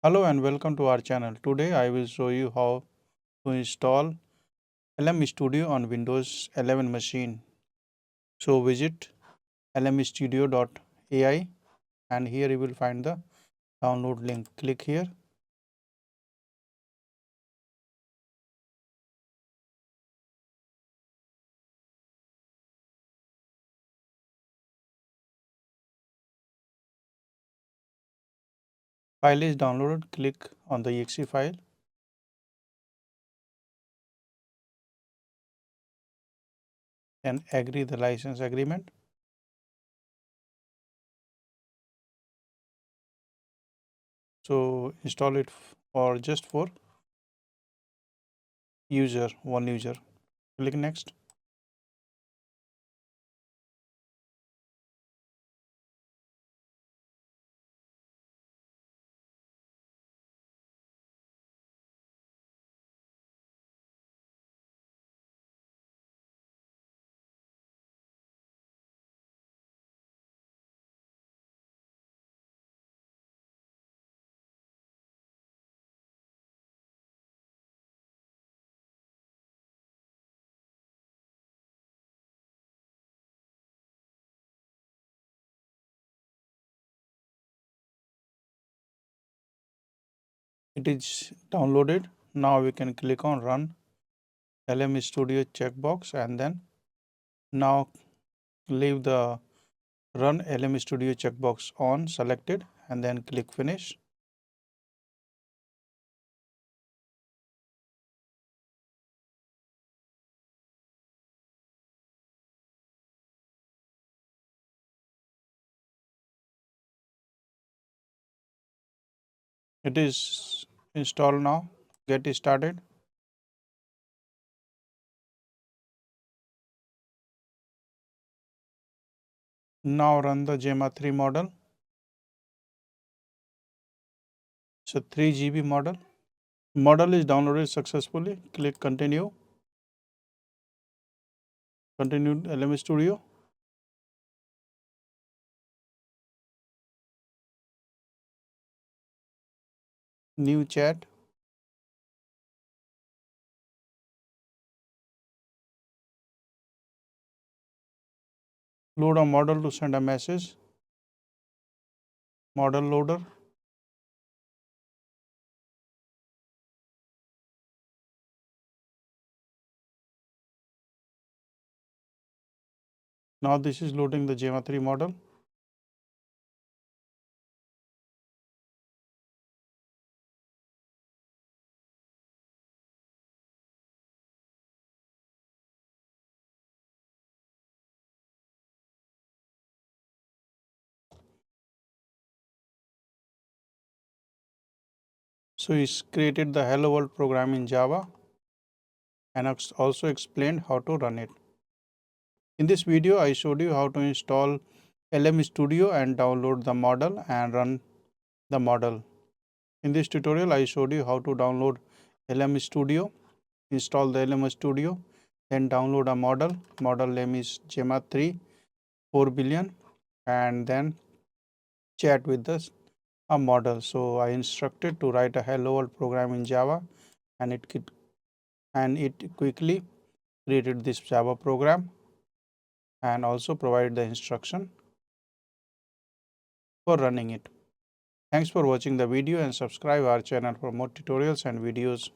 Hello and welcome to our channel. Today I will show you how to install LM Studio on Windows 11 machine. So visit lmstudio.ai and here you will find the download link. Click here. File is downloaded. Click on the exe file. And agree the license agreement. So install it for just for one user. Click next. It is downloaded. Now we can click on run LM Studio checkbox and then now leave the run LM Studio checkbox on selected and then click finish. It is installed now. Get started. Now run the Gemma 3 model. So 3 GB model. Model is downloaded successfully. Click continue. Continue LM Studio. New chat. Load a model to send a message. Model loader. Now this is loading the Gemma 3 model. So it's created the hello world program in Java and also explained how to run it. In this video, I showed you how to install LM Studio and download the model and run the model. In this tutorial, I showed you how to download LM Studio, install the LM Studio, then download a model. Model name is Gemma 3 4 billion and then chat with a model. So I instructed to write a hello world program in Java and it quickly created this Java program and also provided the instruction for running it. Thanks for watching the video and subscribe our channel for more tutorials and videos.